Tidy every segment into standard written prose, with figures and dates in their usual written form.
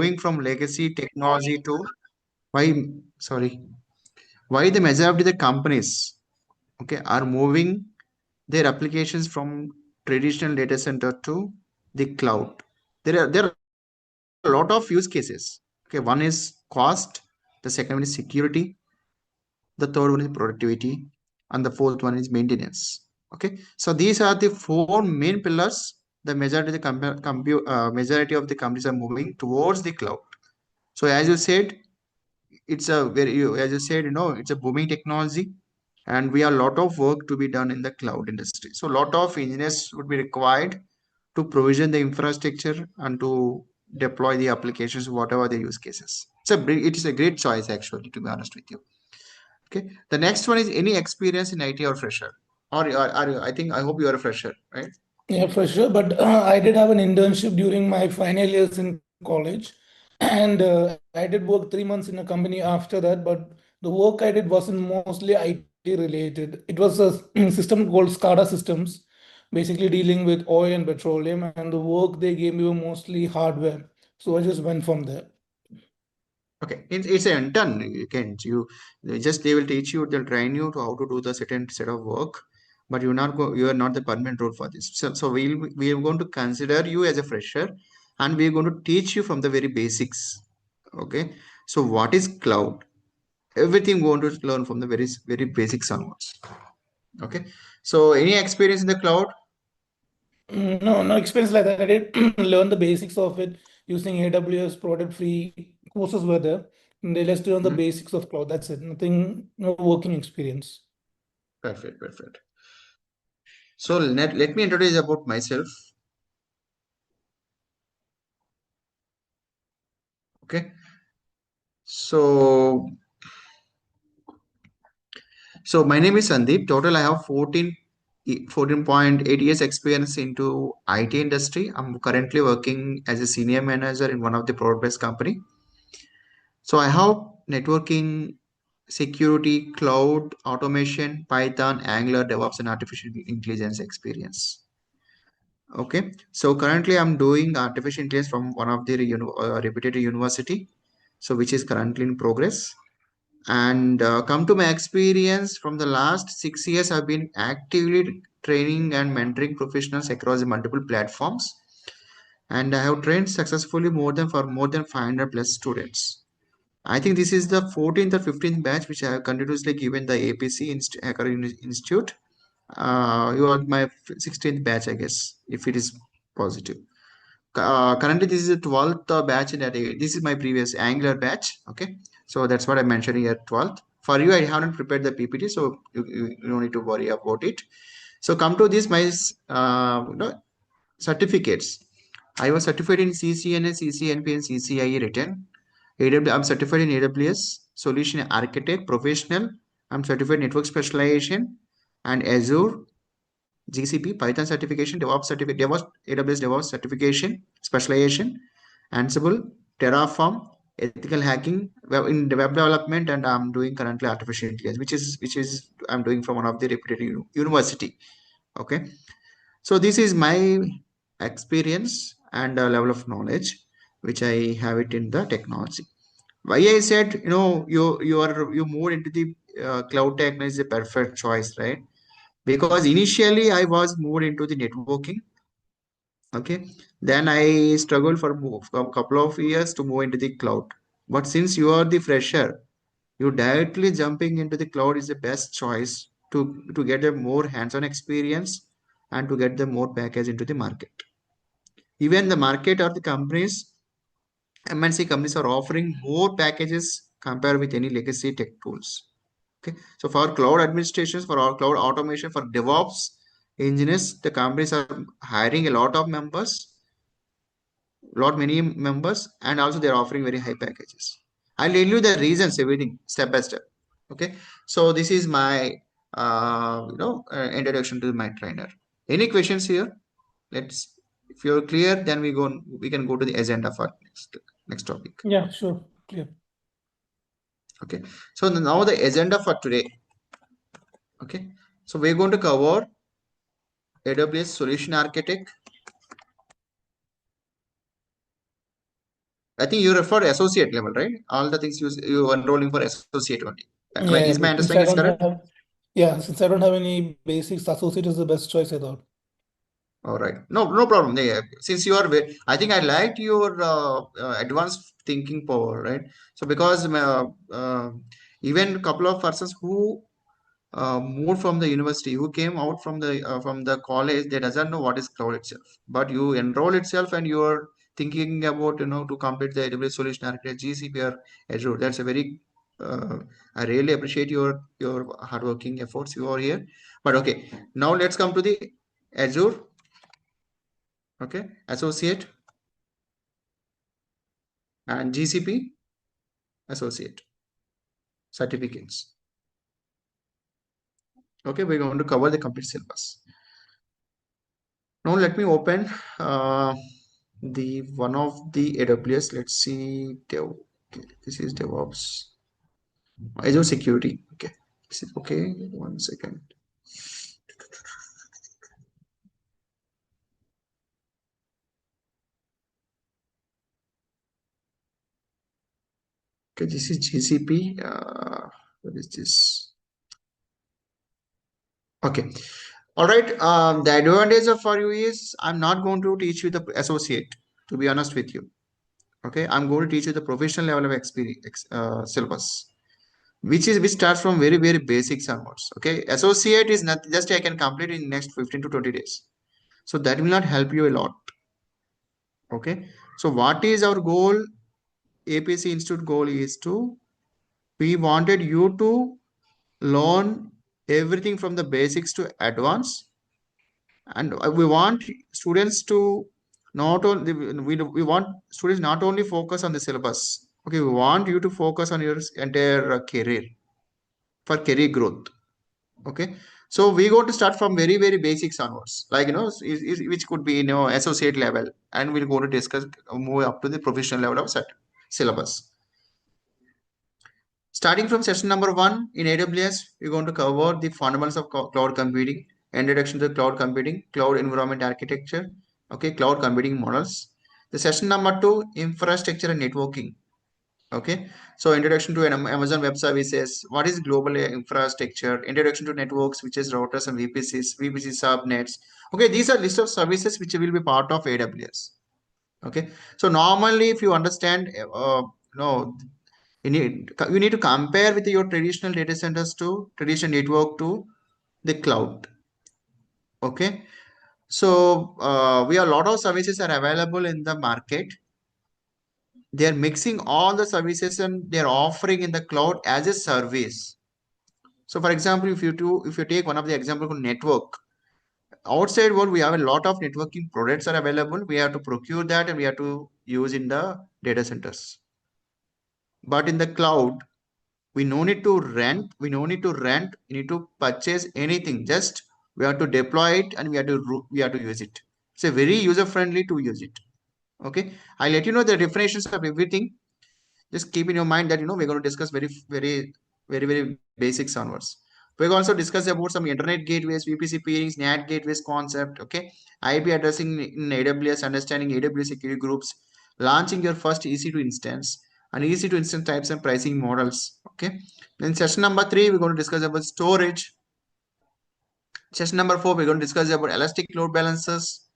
moving from legacy technology to why, sorry, why the majority of the companies, okay, are moving their applications from traditional data center to the cloud. There are a lot of use cases. Okay, one is cost, the second one is security, the third one is productivity, and the fourth one is maintenance. Okay, so these are the four main pillars. The majority of the majority of the companies are moving towards the cloud. So as you said, it's a as you said, it's a booming technology, and we have a lot of work to be done in the cloud industry. So a lot of engineers would be required to provision the infrastructure and to deploy the applications, whatever the use cases. It is a great choice, actually, to be honest with you. Okay. The next one is any experience in IT or fresher, or are you? I hope you are a fresher, right? Yeah, for sure. But I did have an internship during my final years in college, and I did work 3 months in a company after that. But the work I did wasn't mostly IT related. It was a system called SCADA systems, basically dealing with oil and petroleum, and the work they gave me were mostly hardware. So I just went from there. Okay, it's an intern. They just they will teach you, they'll train you to how to do the certain set of work, but you are not the permanent role for this. So we are going to consider you as a fresher, and we are going to teach you from the very basics. Okay, so what is cloud? Everything we want to learn from the very basics onwards. Okay, so any experience in the cloud? No, no experience like that. I did learn the basics of it using AWS product free courses were there. And they just learn the Mhm. basics of cloud. That's it. Nothing, no working experience. Perfect, perfect. So let me introduce about myself. Okay, so my name is Sandeep. Total, I have 14.8 years experience into IT industry. I'm currently working as a senior manager in one of the product-based company. So I have networking, security, cloud, automation, Python, Angular, DevOps, and artificial intelligence experience. Okay. So currently I'm doing artificial intelligence from one of the reputed university. So which is currently in progress. And come to my experience from the last 6 years, I've been actively training and mentoring professionals across multiple platforms, and I have trained successfully more than 500 plus students. I think this is the 14th or 15th batch which I have continuously given the APC Hacker Institute. You are my 16th batch, I guess, if it is positive. Currently this is the 12th batch in that. This is my previous Angular batch. Okay, so that's what I'm mentioning here, 12th. For you, I haven't prepared the PPT, so you don't need to worry about it. So come to this, my certificates. I was certified in CCNA, CCNP, and CCIE written. I'm certified in AWS Solution Architect Professional. I'm certified Network Specialization and Azure GCP, Python certification, DevOps certificate, AWS DevOps certification, specialization, Ansible, Terraform, ethical hacking, in the web development, and I'm doing currently artificial intelligence, which is I'm doing from one of the reputed university. Okay, so this is my experience and level of knowledge which I have it in the technology. Why I said you moved into the cloud tech is a perfect choice, right? Because initially I was moved into the networking. Okay, then I struggled for a couple of years to move into the cloud. But since you are the fresher, you directly jumping into the cloud is the best choice to get a more hands-on experience and to get the more package into the market. Even the market or the companies, MNC companies are offering more packages compared with any legacy tech tools. Okay, so for cloud administrations, for our cloud automation, for DevOps engineers, the companies are hiring a lot of members, many members, and also they're offering very high packages. I'll tell you the reasons, everything step by step. Okay, so this is my introduction to my trainer. Any questions here? Let's, if you're clear, then we can go to the agenda for next topic. Yeah, sure. Clear. Okay, so now the agenda for today. Okay, so we're going to cover AWS Solution Architect, I think you refer to associate level, right? All the things you enrolling for associate only. Yeah, Is my but since understanding I is don't correct? have, yeah, since I don't have any basics, associate is the best choice, I thought. All right. No, no problem. Yeah, since you are, I think I liked your advanced thinking power, right? So because even a couple of persons who moved from the university, who came out from the college, they doesn't know what is cloud itself. But you enroll itself and you are thinking about to complete the AWS Solution Architect GCP or Azure. That's a very I really appreciate your hardworking efforts you are here. But okay, now let's come to the Azure. Okay, associate and GCP associate certificates. Okay, we're going to cover the complete syllabus. Now let me open the one of the AWS. Let's see. Okay, this is DevOps. Azure security. Okay, this is okay. 1 second. Okay, this is GCP. What is this? Okay. All right. The advantage of for you is I'm not going to teach you the associate. To be honest with you. Okay, I'm going to teach you the professional level of experience syllabus, which starts from very basics onwards. Okay, associate is not just I can complete in next 15 to 20 days, so that will not help you a lot. Okay, so what is our goal? APC Institute goal is to we wanted you to learn everything from the basics to advance, and we want students to not only we want students not only focus on the syllabus. Okay, we want you to focus on your entire career for career growth. Okay, so we going to start from very basics onwards, like which could be associate level, and we're going to discuss move up to the professional level of set syllabus. Starting from session number 1 in AWS, we're going to cover the fundamentals of cloud computing, introduction to cloud computing, cloud environment architecture, okay, cloud computing models. The session number 2, infrastructure and networking. Okay, so introduction to Amazon Web Services, what is global infrastructure, introduction to networks, which is routers and VPCs, VPC subnets. Okay, these are list of services which will be part of AWS. Okay, so normally if you understand, no, you need to compare with your traditional data centers to traditional network to the cloud. Okay, so we have a lot of services are available in the market. They are mixing all the services and they're offering in the cloud as a service. So for example, if you take one of the example of network, outside world we have a lot of networking products are available. We have to procure that and we have to use in the data centers. But in the cloud, we no need to rent, we need to purchase anything. Just we have to deploy it and we have to use it. It's a very user friendly to use it. Okay, I'll let you know the definitions of everything. Just keep in your mind that we're going to discuss very basics onwards. We're going to also discuss about some internet gateways, VPC peerings, NAT gateways concept. Okay, IP addressing in AWS, understanding AWS security groups, launching your first EC2 instance, and EC2 instance types and pricing models. Okay, then session number 3 we're going to discuss about storage. Session number 4 we're going to discuss about elastic load balancers,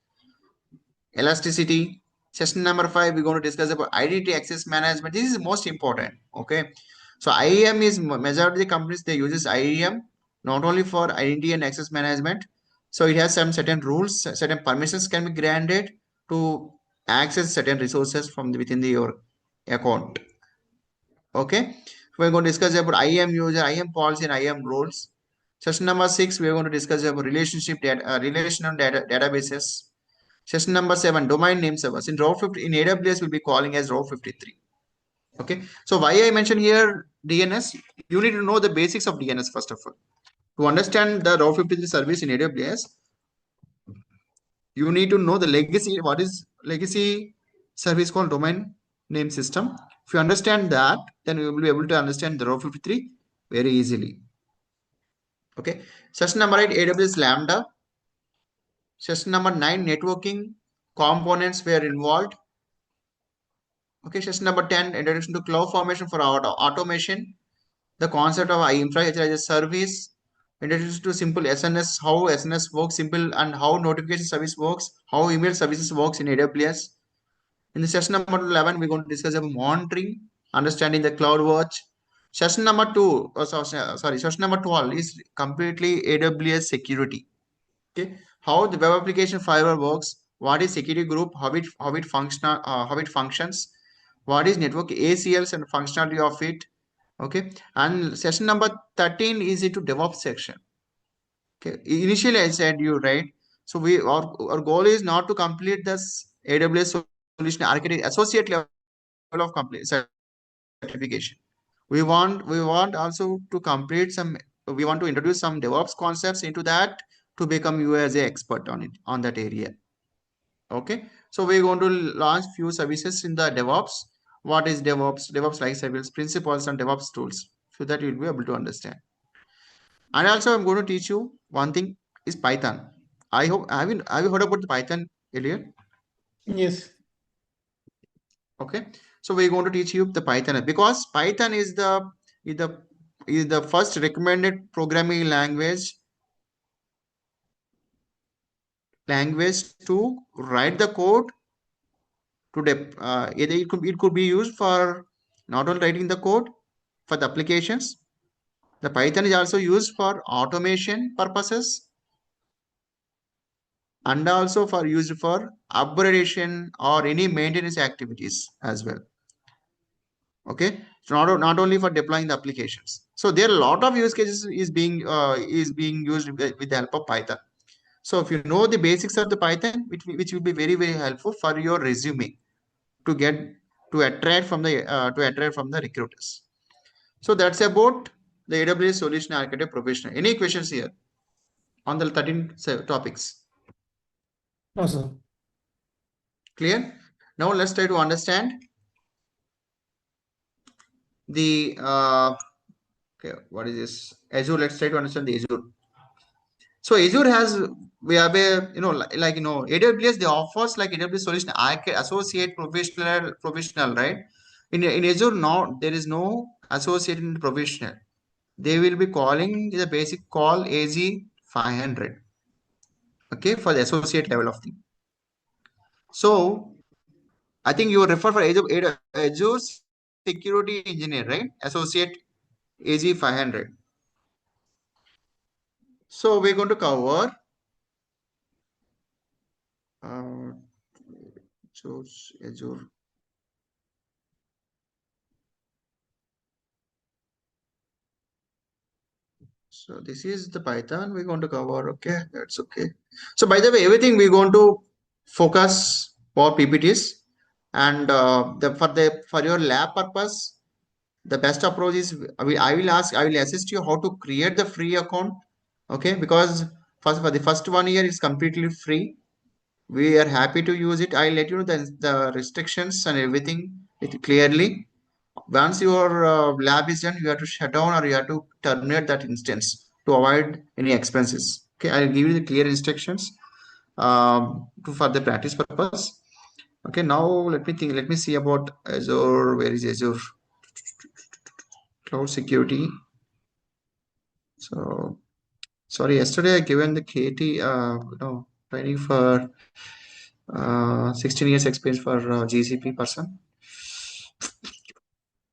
elasticity. Session number 5 we're going to discuss about identity access management. This is most important. Okay, so IAM is majority of the companies they uses IAM not only for identity and access management. So it has some certain rules, certain permissions can be granted to access certain resources from within your account. Okay, we're going to discuss about IAM user, IAM policy, and IAM roles. Session number 6 we're going to discuss about relational databases. Session number 7, domain name servers. In Route 50, in AWS, we'll be calling as Route 53. Okay. So why I mentioned here DNS, you need to know the basics of DNS first of all. To understand the Route 53 service in AWS, you need to know the legacy. What is legacy service called domain name system? If you understand that, then you will be able to understand the Route 53 very easily. Okay. Session number 8, AWS Lambda. Session number 9, networking components were involved. Okay, session number 10, introduction to cloud formation for automation, the concept of infrastructure as a service, introduction to simple SNS, how SNS works, simple and how notification service works, how email services works in AWS. In the session number 11, we're going to discuss about monitoring, understanding the CloudWatch. Session number 2, session number 12 is completely AWS security. Okay, how the web application firewall works, what is security group, how it functions, what is network ACLs and functionality of it. Okay, and session number 13 is into DevOps section. Okay, initially I said you right. So our goal is not to complete this AWS solution architect associate level of complete certification. We want also to complete some. We want to introduce some DevOps concepts into that to become you as a expert on it on that area. Okay, so we're going to launch few services in the DevOps. What is DevOps? DevOps life cycles, principles, and DevOps tools, so that you'll be able to understand. And also, I'm going to teach you one thing is Python. I hope have you heard about the Python earlier? Yes. Okay, so we're going to teach you the Python because Python is the is the first recommended programming language to write the code to either it could be used for not only writing the code for the applications. The Python is also used for automation purposes and also for used for upgradation or any maintenance activities as well. Okay, so not only for deploying the applications. So there are a lot of use cases is being used with the help of Python. So if you know the basics of the Python, which will be very helpful for your resume to get to attract from the recruiters. So that's about the AWS Solution Architect Professional. Any questions here on the 13 topics? No, sir. Clear? Now let's try to understand the okay, what is this? Azure. Let's try to understand the Azure. So Azure has we have a like AWS they offers like AWS Solution Architect Associate Professional, right? In Azure now there is no associate and professional. They will be calling the basic call AZ 500. Okay, for the associate level of thing. So I think you refer for Azure security engineer, right? Associate AZ 500. So we're going to cover uh, choose Azure. So this is the Python we're going to cover. Okay, that's okay. So by the way, everything we're going to focus for PPTs and for your lab purpose, the best approach is I will assist you how to create the free account. Okay, because first for the first 1 year is completely free. We are happy to use it. I'll let you know the restrictions and everything clearly. Once your lab is done, you have to shut down or you have to terminate that instance to avoid any expenses. Okay, I'll give you the clear instructions for the practice purpose. Okay, now let me think. Let me see about Azure. Where is Azure? Cloud security. So sorry, yesterday I given the KT training for 16 years experience for GCP person.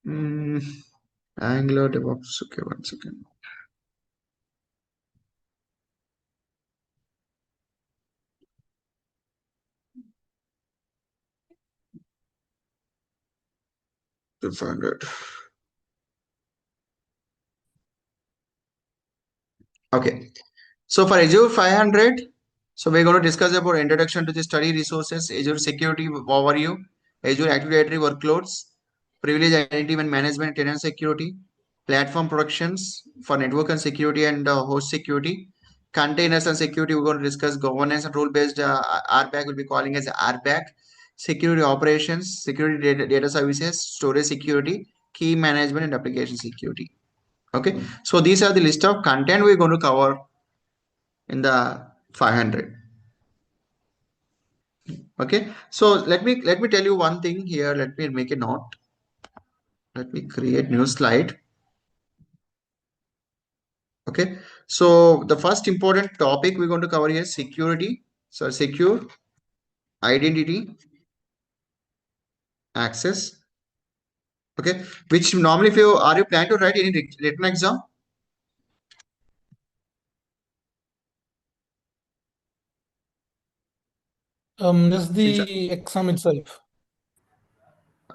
Mm, Angular DevOps. Okay, one second. To find it. Okay. So for Azure 500, so we're going to discuss about introduction to the study resources, Azure security overview, Azure Active Directory workloads, privilege identity and management, tenant security, platform productions for network and security and host security, containers and security. We're going to discuss governance and role-based RBAC will be calling as RBAC, security operations, security data services, storage security, key management and application security. Okay, so these are the list of content we're going to cover in the 500. Okay, so let me tell you one thing here. Let me make a note. Let me create new slide. Okay, so the first important topic we're going to cover here is security. So secure identity access. Okay, which normally if you are you plan to write any written exam? Just Since the exam itself.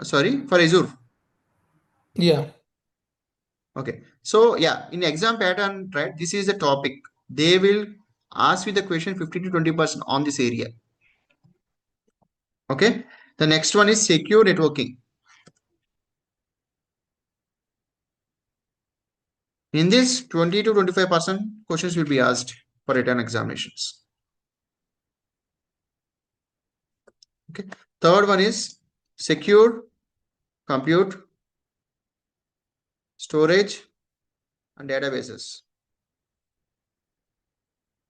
sorry for Azure. Yeah. Okay, so yeah, in exam pattern, right? This is the topic. They will ask you the question 15 to 20% on this area. Okay, the next one is secure networking. In this, 20 to 25% questions will be asked for written examinations. Okay, third one is secure compute, storage, and databases.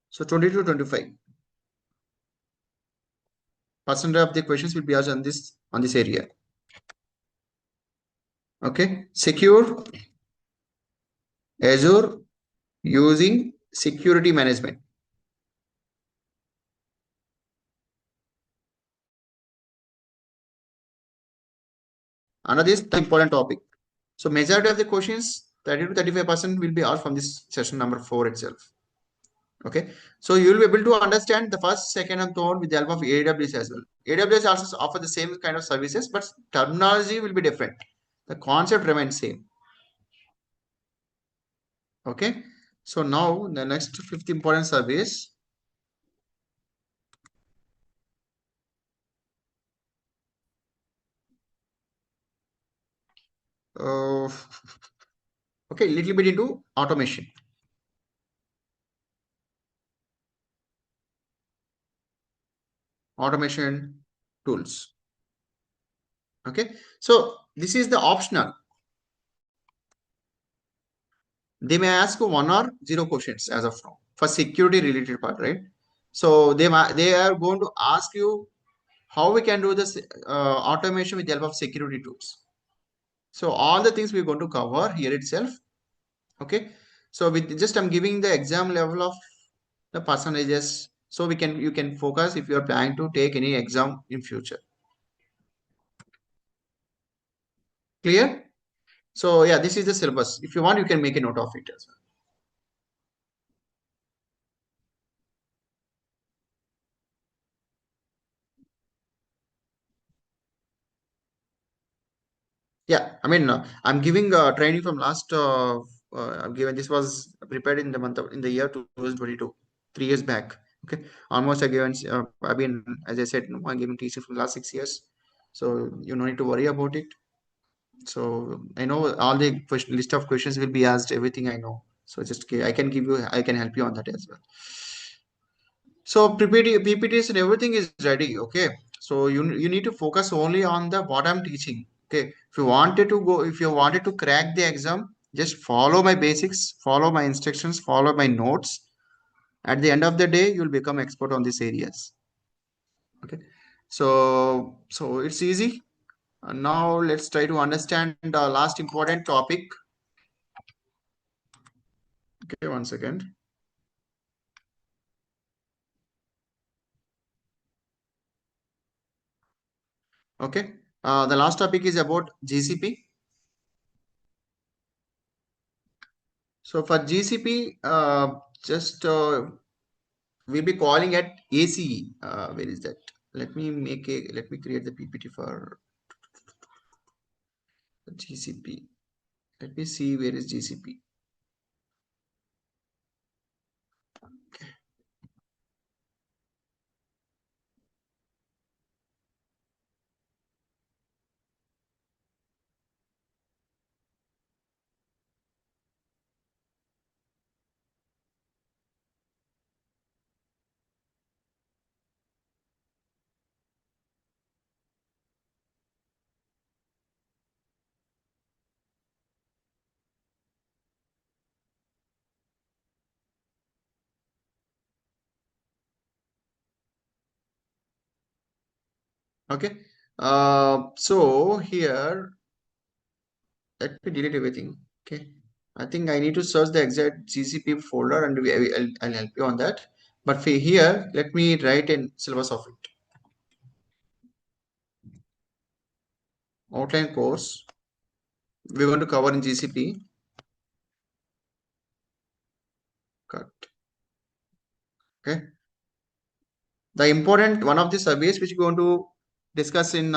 So 20 to 25% of the questions will be asked on this area. Okay, secure Azure using security management. Another is the important topic. So majority of the questions, 30 to 35% will be asked from this session number 4 itself. Okay, so you will be able to understand the first, second, and third with the help of AWS as well. AWS also offer the same kind of services, but terminology will be different. The concept remains same. Okay, so now the next fifth important service. Uh, okay, little bit into automation tools. Okay, so this is the optional. They may ask one or zero questions as of now for security related part, right? So they are going to ask you how we can do this automation with the help of security tools. So all the things we're going to cover here itself. Okay, so with just I'm giving the exam level of the percentages, so you can focus if you are planning to take any exam in future. Clear? So yeah, this is the syllabus. If you want, you can make a note of it as well. Yeah, I mean, I'm giving training from last. I'm given this was prepared in the year 2022, 3 years back. Okay, almost I given. I've been, as I said, I'm giving teaching for the last 6 years, so you no need to worry about it. So I know all the list of questions will be asked. Everything I know. So I can give you. I can help you on that as well. So PPTs and everything is ready. Okay. So you need to focus only on the what I'm teaching. Okay. If you wanted to crack the exam, just follow my basics, follow my instructions, follow my notes. At the end of the day, you'll become expert on these areas. Okay. So it's easy. Now let's try to understand the last important topic. Okay, one second. Okay. The last topic is about GCP. So for GCP, just we'll be calling at ACE. Where is that? Let me create the PPT for GCP. Let me see where is GCP. Okay. So here, let me delete everything. Okay. I think I need to search the exact GCP folder and I'll help you on that. But for here, let me write in syllabus of it. Outline course we're going to cover in GCP. Cut. Okay. The important one of the surveys which we're going to discuss in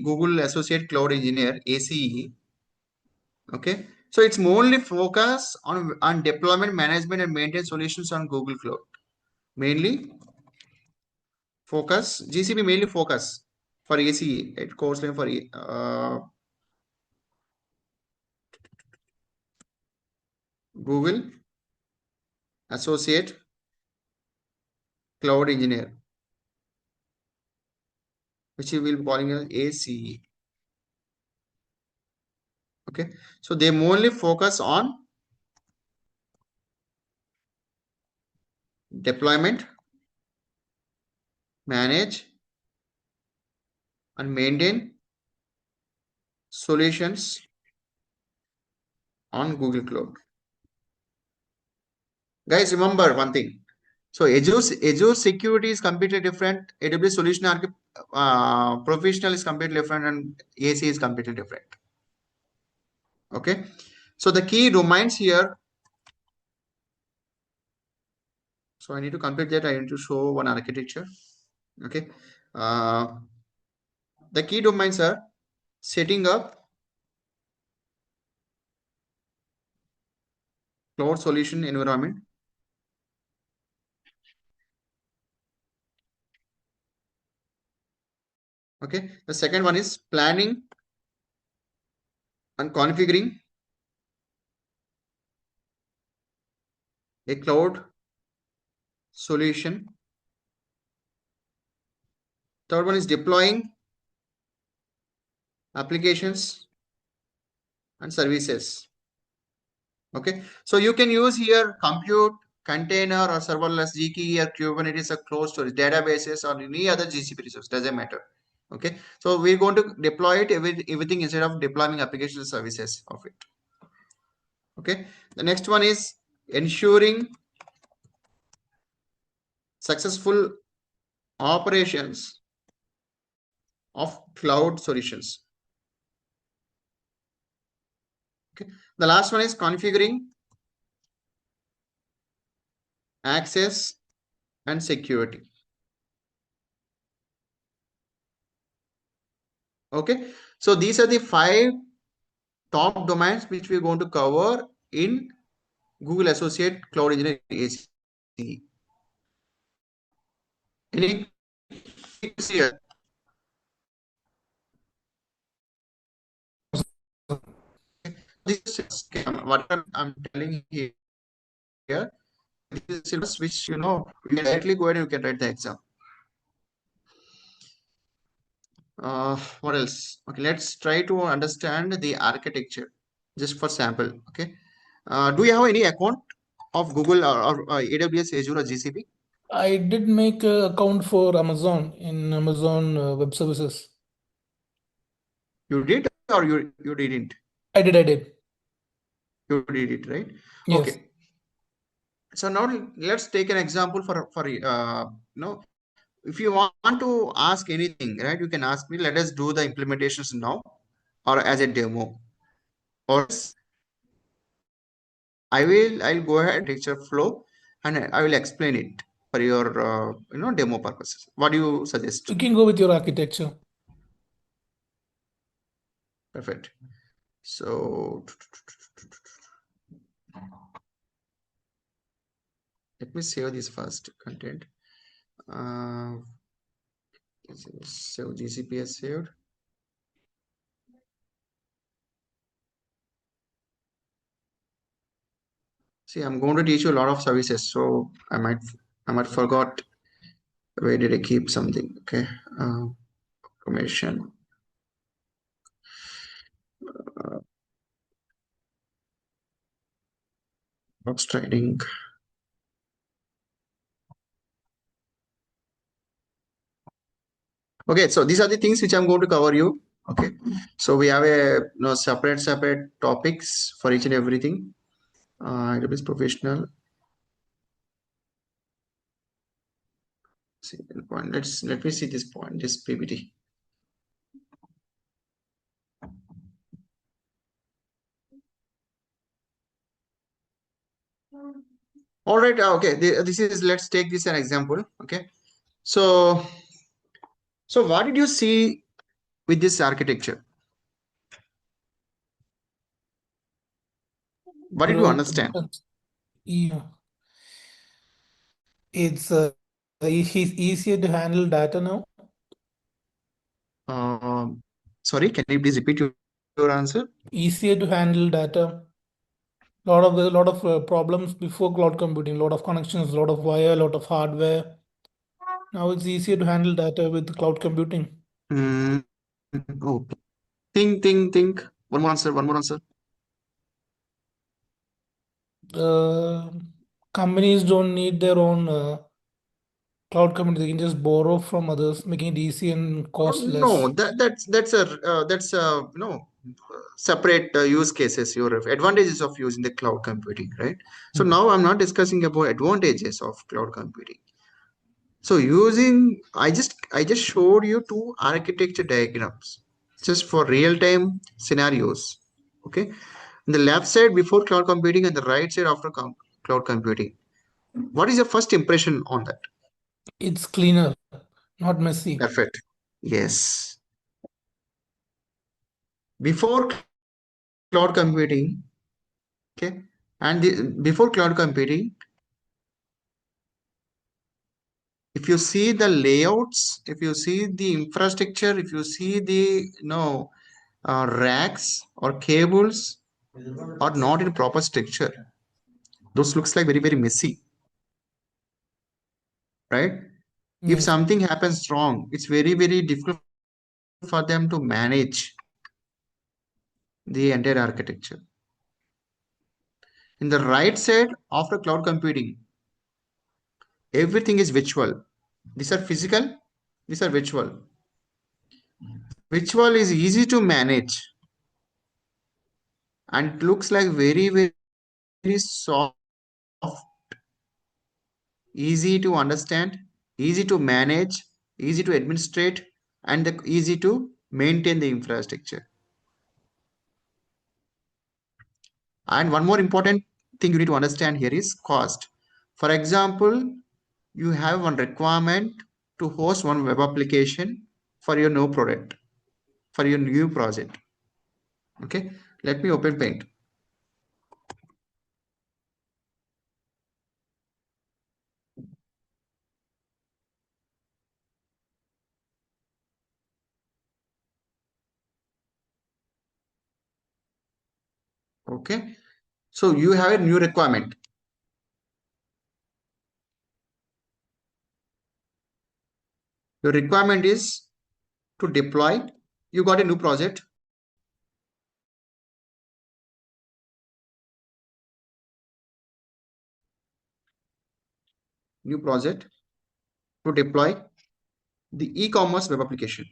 Google Associate Cloud Engineer ACE. Okay. So it's mainly focus on deployment management and maintenance solutions on Google Cloud. Mainly focus GCP mainly focus for ACE. It course name for Google Associate Cloud Engineer, which we will be calling as ACE. Okay, so they mainly focus on deployment, manage, and maintain solutions on Google Cloud. Guys, remember one thing. So Azure security is completely different. AWS solution professional is completely different, and AC is completely different. Okay. So the key domains here. So I need to complete that. I need to show one architecture. Okay. The key domains are setting up cloud solution environment. Okay. The second one is planning and configuring a cloud solution. Third one is deploying applications and services. Okay. So you can use here compute, container or serverless GKE or Kubernetes or cloud storage databases or any other GCP resource. Doesn't matter. Okay. So we're going to deploy it everything instead of deploying application services of it. Okay. The next one is ensuring successful operations of cloud solutions. Okay. The last one is configuring access and security. Okay. So these are the 5 top domains which we're going to cover in Google Associate Cloud Engineer ACE. Any questions here? This is what I'm telling here. This is syllabus which you can directly go ahead and you can write the exam. What else? Okay, let's try to understand the architecture just for sample. Okay. Do you have any account of Google or AWS, Azure, or GCP? I did make an account for Amazon in Amazon Web Services. You did or you didn't? I did. You did it, right? Yes. Okay. So now let's take an example for if you want to ask anything, right? You can ask me. Let us do the implementations now, or as a demo, or I'll go ahead lecture flow, and I will explain it for your demo purposes. What do you suggest? You can go with your architecture. Perfect. So let me save this first content. So GCP is saved. See, I'm going to teach you a lot of services, so I might forgot where did I keep something. Okay, information. Box trading. Okay, so these are the things which I'm going to cover you. Okay, so we have a separate topics for each and everything. AWS professional. Single point. Let me see this point. This PPT. All right. Okay. This is. Let's take this an example. Okay. So what did you see with this architecture? What did you Growth understand? depends. Yeah, it's easier to handle data now. Um, Sorry. Can you please repeat your answer? Easier to handle data. Lot of problems before cloud computing. Lot of connections, lot of wire, lot of hardware. Now it's easier to handle data with cloud computing. Mm, okay. Think. One more answer. One more answer. Uh, Companies don't need their own cloud computing. They can just borrow from others, making it easy and cost No, less. that's a separate use cases. Your advantages of using the cloud computing, right? So Mm. now I'm not discussing about advantages of cloud computing. So using, I just showed you two architecture diagrams just for real time scenarios. Okay, on the left side before cloud computing and the right side after cloud computing. What is your first impression on that? It's cleaner, not messy. Perfect. Yes. Before cloud computing, okay, and before cloud computing, if you see the layouts, if you see the infrastructure, if you see the racks or cables are not in proper structure, those looks like very messy, right? If Yes, something happens wrong, it's very difficult for them to manage the entire architecture. In the right side, after cloud computing, everything is virtual. These are physical, these are virtual. Virtual is easy to manage and looks like very soft, easy to understand, easy to manage, easy to administrate, and easy to maintain the infrastructure. And one more important thing you need to understand here is cost. For example, you have one requirement to host one web application for your new product, for your new project. Okay, let me open Paint. Okay, so you have a new requirement. Your requirement is to deploy. You got a new project. New project to deploy the e-commerce web application.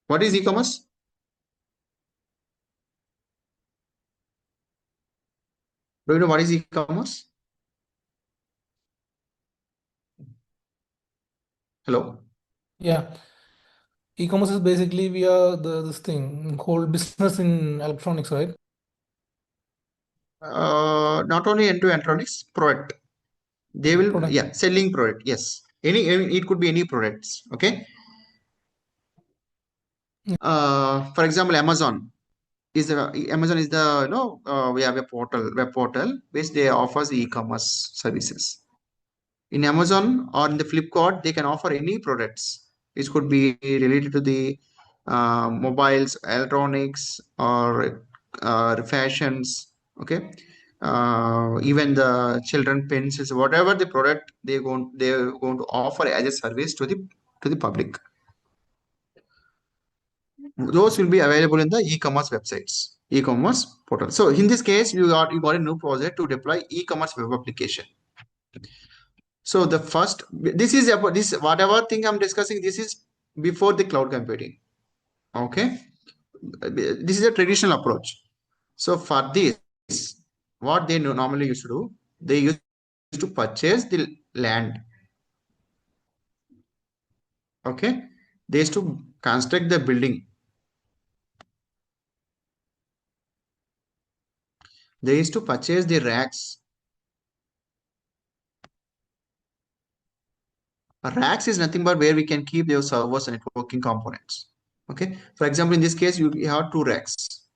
What is e-commerce? Do you know what is e-commerce? Hello. yeah. E-commerce is basically we are this thing whole business in electronics, right? Not only into electronics product. They will, Product. yeah, selling product. Yes, it could be any products. Okay. For example, Amazon is the we have a web portal which they offers e-commerce services. In Amazon or in the Flipkart, they can offer any products. It could be related to the mobiles, electronics, or fashions. Okay, even the children pencils, whatever the product they're going to offer as a service to the public. Those will be available in the e-commerce websites, e-commerce portal. So in this case, you got a new project to deploy e-commerce web application. So the first, this is about this whatever thing I'm discussing. This is before the cloud computing. Okay, this is a traditional approach. So for this, what they normally used to do, they used to purchase the land. Okay, they used to construct the building. They used to purchase the racks. Racks is nothing but where we can keep your servers and networking components. Okay, for example, in this case, you have two racks.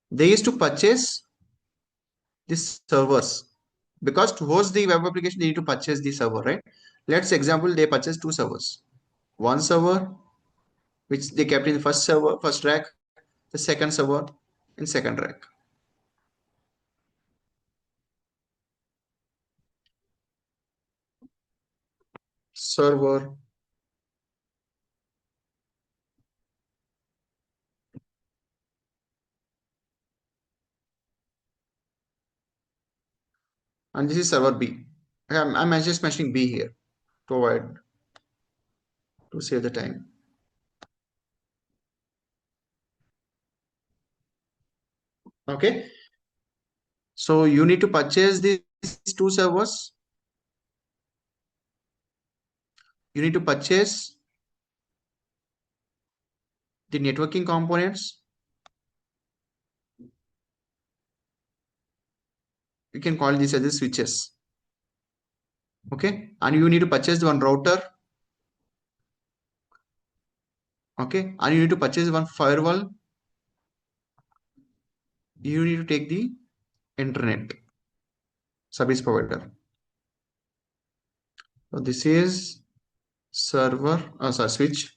They used to purchase the servers because to host the web application, they need to purchase the server, right? Let's example, they purchase two servers. One server, which they kept in the first rack, the second server in second rack. Server. And this is server B. I'm just mentioning B here to avoid to save the time. Okay. So you need to purchase these two servers. You need to purchase the networking components. You can call these as the switches. Okay. And you need to purchase one router. Okay. And you need to purchase one firewall. You need to take the internet service provider. So this is server, sorry, switch.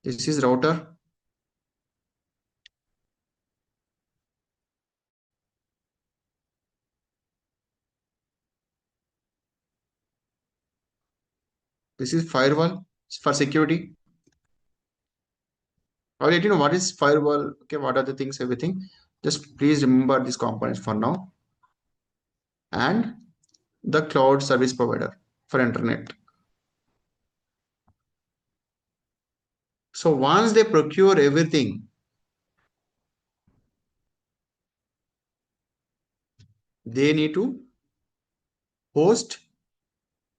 This is router. This is firewall for security. I'll let you know what is firewall. Okay, what are the things, everything. Just please remember these components for now. And the cloud service provider for internet. So once they procure everything, they need to host,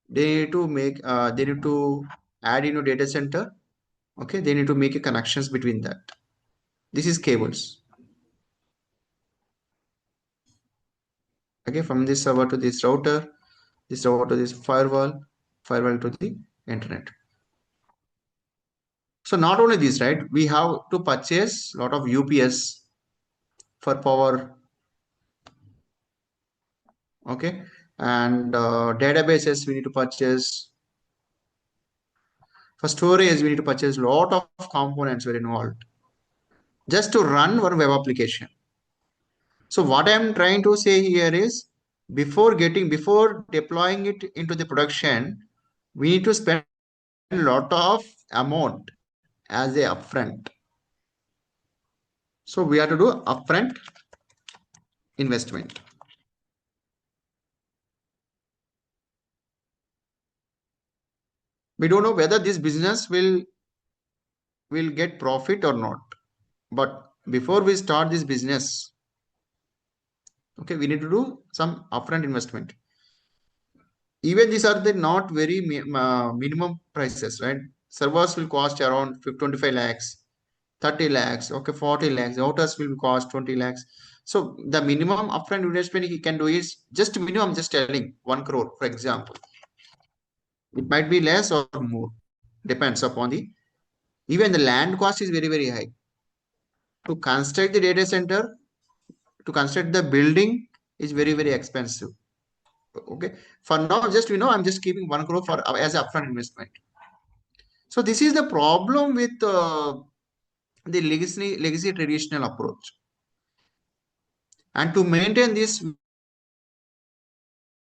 they need to make, they need to add into data center. Okay, they need to make a connections between that. This is cables. Okay, from this server to this router to this firewall, firewall to the internet. So not only this, right? We have to purchase a lot of UPS for power. Okay, and databases we need to purchase. For storage, we need to purchase a lot of components were involved just to run our web application. So what I'm trying to say here is before deploying it into the production, we need to spend a lot of amount as a upfront. So we have to do upfront investment. We don't know whether this business will get profit or not. But before we start this business, okay, we need to do some upfront investment. Even these are the not very minimum prices, right? Servers will cost around 25 lakhs, 30 lakhs, okay, 40 lakhs. Routers will cost 20 lakhs. So the minimum upfront investment he can do is just minimum, just telling 1 crore, for example. It might be less or more, depends upon the, even the land cost is very, very high. To construct the data center, to construct the building is very, very expensive. Okay, for now, just I'm just keeping 1 crore for as upfront investment. So this is the problem with the legacy traditional approach. And to maintain this,